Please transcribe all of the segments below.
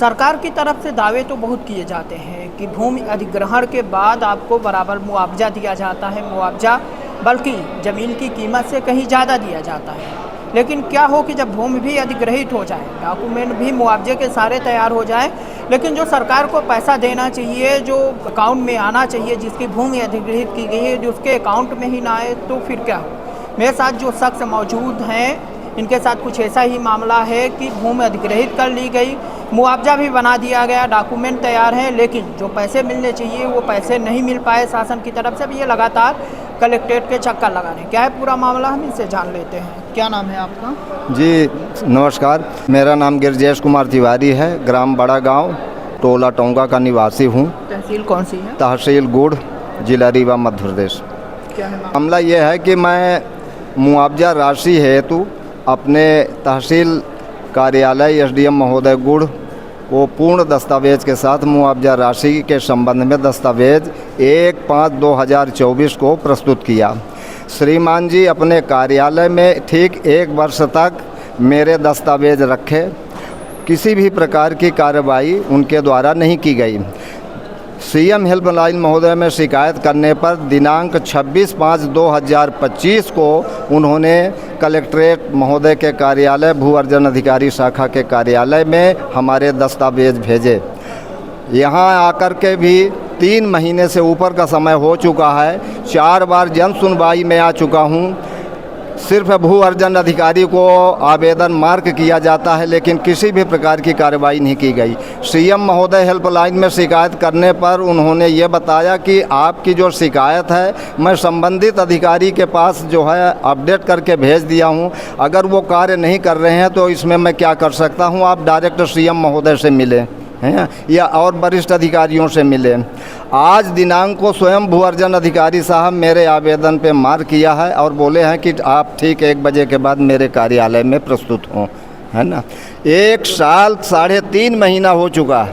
सरकार की तरफ से दावे तो बहुत किए जाते हैं कि भूमि अधिग्रहण के बाद आपको बराबर मुआवजा दिया जाता है, मुआवजा बल्कि ज़मीन की कीमत से कहीं ज़्यादा दिया जाता है। लेकिन क्या हो कि जब भूमि भी अधिग्रहित हो जाए, डॉक्यूमेंट भी मुआवजे के सारे तैयार हो जाए, लेकिन जो सरकार को पैसा देना चाहिए, जो अकाउंट में आना चाहिए, जिसकी भूमि अधिग्रहित की गई है, जो उसके अकाउंट में ही ना आए तो फिर क्या हो। मेरे साथ जो शख्स मौजूद हैं, इनके साथ कुछ ऐसा ही मामला है कि भूमि अधिग्रहित कर ली गई, मुआवजा भी बना दिया गया, डॉक्यूमेंट तैयार है, लेकिन जो पैसे मिलने चाहिए वो पैसे नहीं मिल पाए शासन की तरफ से भी। ये लगातार कलेक्ट्रेट के चक्कर लगा रहे हैं। क्या है पूरा मामला, हम इनसे जान लेते हैं। क्या नाम है आपका? जी नमस्कार, मेरा नाम गिरजेश कुमार तिवारी है। ग्राम बड़ा गांव, टोला टोंगा का निवासी हूं। तहसील कौन सी है? तहसील गुड़, जिला रीवा, मध्य प्रदेश। क्या है मामला ये है कि मैं मुआवजा राशि हेतु अपने तहसील कार्यालय एसडीएम महोदय गुड़ वो पूर्ण दस्तावेज के साथ मुआवजा राशि के संबंध में दस्तावेज 1/5/2024 को प्रस्तुत किया। श्रीमान जी अपने कार्यालय में ठीक 1 वर्ष तक मेरे दस्तावेज रखे, किसी भी प्रकार की कार्रवाई उनके द्वारा नहीं की गई। सीएम हेल्पलाइन महोदय में शिकायत करने पर दिनांक 26/5/2025 को उन्होंने कलेक्ट्रेट महोदय के कार्यालय भू अर्जन अधिकारी शाखा के कार्यालय में हमारे दस्तावेज भेजे। यहाँ आकर के भी 3 महीने से ऊपर का समय हो चुका है। 4 बार जन सुनवाई में आ चुका हूँ। सिर्फ भू अर्जन अधिकारी को आवेदन मार्क किया जाता है, लेकिन किसी भी प्रकार की कार्रवाई नहीं की गई। सीएम महोदय हेल्पलाइन में शिकायत करने पर उन्होंने ये बताया कि आपकी जो शिकायत है मैं संबंधित अधिकारी के पास जो है अपडेट करके भेज दिया हूँ। अगर वो कार्य नहीं कर रहे हैं तो इसमें मैं क्या कर सकता हूँ, आप डायरेक्ट सीएम महोदय से मिलें हैं या और वरिष्ठ अधिकारियों से मिले। आज दिनांक को स्वयं भू अर्जन अधिकारी साहब मेरे आवेदन पे मार्क किया है और बोले हैं कि आप ठीक 1 बजे के बाद मेरे कार्यालय में प्रस्तुत हों, है ना। 1 साल 3.5 महीना हो चुका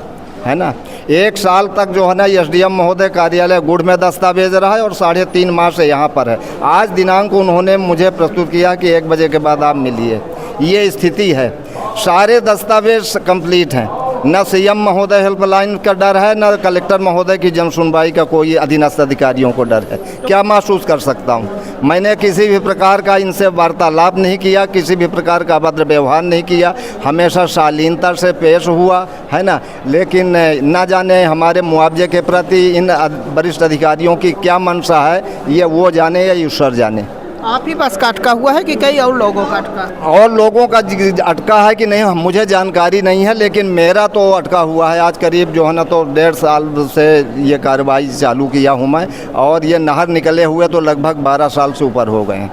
है ना। 1 साल तक जो है ना एसडीएम महोदय कार्यालय गुड़ में दस्तावेज रहा है और 3.5 माह से यहाँ पर है। आज दिनांक उन्होंने मुझे प्रस्तुत किया कि 1 बजे के बाद आप मिलिए। ये स्थिति है। सारे दस्तावेज कंप्लीट हैं। न सीएम महोदय हेल्पलाइन का डर है, न कलेक्टर महोदय की जन सुनवाई का कोई अधीनस्थ अधिकारियों को डर है। क्या महसूस कर सकता हूँ? मैंने किसी भी प्रकार का इनसे वार्तालाप नहीं किया, किसी भी प्रकार का अभद्र व्यवहार नहीं किया, हमेशा शालीनता से पेश हुआ, है ना। लेकिन न जाने हमारे मुआवजे के प्रति इन वरिष्ठ अधिकारियों की क्या मंशा है, ये वो जाने या ईश्वर जाने। आप ही बस का अटका हुआ है कि कई और लोगों का अटका? और लोगों का अटका है कि नहीं मुझे जानकारी नहीं है, लेकिन मेरा तो अटका हुआ है। आज करीब जो है ना तो 1.5 साल से ये कार्रवाई चालू किया हूँ मैं, और ये नहर निकले हुए तो लगभग 12 साल से ऊपर हो गए हैं।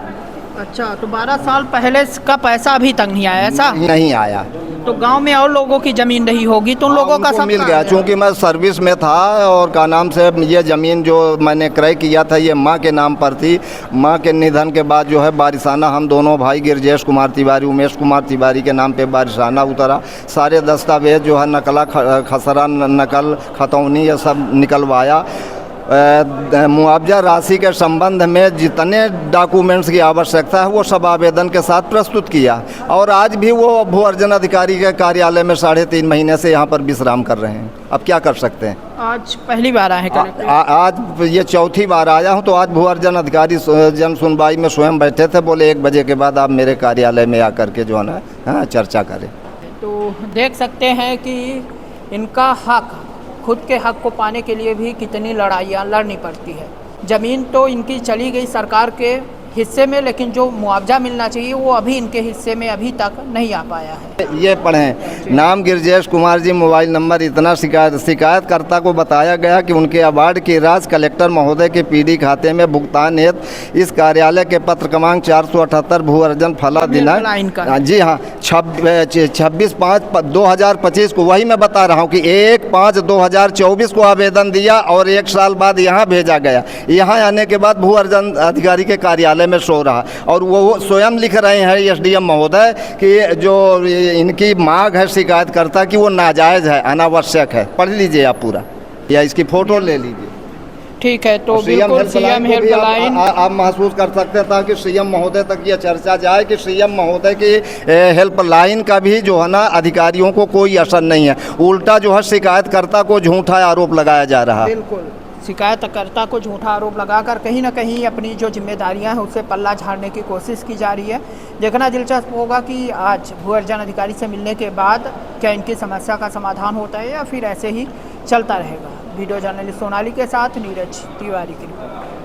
अच्छा, तो 12 साल पहले का पैसा अभी तक नहीं आया? ऐसा नहीं आया। तो गांव में और लोगों की ज़मीन रही होगी तो उन लोगों का सब मिल गया। चूँकि मैं सर्विस में था और का नाम से ये ज़मीन जो मैंने क्रय किया था ये माँ के नाम पर थी। माँ के निधन के बाद जो है वारिसाना हम दोनों भाई गिरजेश कुमार तिवारी, उमेश कुमार तिवारी के नाम पे वारिसाना उतरा। सारे दस्तावेज जो है नकला खसरा, नकल, खतौनी ये सब निकलवाया। मुआवजा राशि के संबंध में जितने डॉक्यूमेंट्स की आवश्यकता है वो सब आवेदन के साथ प्रस्तुत किया, और आज भी वो भू अर्जन अधिकारी के कार्यालय में 3.5 महीने से यहाँ पर विश्राम कर रहे हैं। अब क्या कर सकते हैं? आज पहली बार आए हैं आज ये 4थी बार आया हूँ। तो आज भू अर्जन अधिकारी जन सुनवाई में स्वयं बैठे थे, बोले 1 बजे के बाद आप मेरे कार्यालय में आकर के जो है ना चर्चा करें। तो देख सकते हैं कि इनका हक, खुद के हक को पाने के लिए भी कितनी लड़ाइयाँ लड़नी पड़ती है। ज़मीन तो इनकी चली गई सरकार के हिस्से में, लेकिन जो मुआवजा मिलना चाहिए वो अभी इनके हिस्से में अभी तक नहीं आ पाया है। ये पढ़ें, नाम गिरजेश कुमार जी, मोबाइल नंबर इतना। शिकायतकर्ता को बताया गया कि उनके अवार्ड की राशि कलेक्टर महोदय के पीडी खाते में भुगतान हेतु इस कार्यालय के पत्र क्रमांक 478 भू अर्जन फला दिनांक, जी हाँ, 26/5/2025 को, वही मैं बता रहा हूँ कि 1/5/2024 को आवेदन दिया और 1 साल बाद यहाँ भेजा गया। यहाँ आने के बाद भू अर्जन अधिकारी के कार्यालय में सो रहा, और वो स्वयं लिख रहे हैं एसडीएम महोदय कि जो इनकी मांग है शिकायतकर्ता की वो नाजायज़ है, अनावश्यक है। पढ़ लीजिए आप पूरा, या इसकी फ़ोटो ले लीजिए। ठीक है, तो सीएम बिल्कुल सीएम हेल्पलाइन को भी हेल्पलाइन आप महसूस कर सकते हैं, ताकि सीएम महोदय तक ये चर्चा जाए कि सीएम महोदय की हेल्पलाइन का भी जो है ना अधिकारियों को कोई असर नहीं है, उल्टा जो है शिकायतकर्ता को झूठा आरोप लगाया जा रहा है। बिल्कुल शिकायतकर्ता को झूठा आरोप लगाकर कहीं ना कहीं अपनी जो जिम्मेदारियां हैं उससे पल्ला झाड़ने की कोशिश की जा रही है। देखना दिलचस्प होगा कि आज भू अर्जन अधिकारी से मिलने के बाद क्या इनकी समस्या का समाधान होता है या फिर ऐसे ही चलता रहेगा। वीडियो जर्नलिस्ट सोनाली के साथ नीरज तिवारी की रिपोर्ट।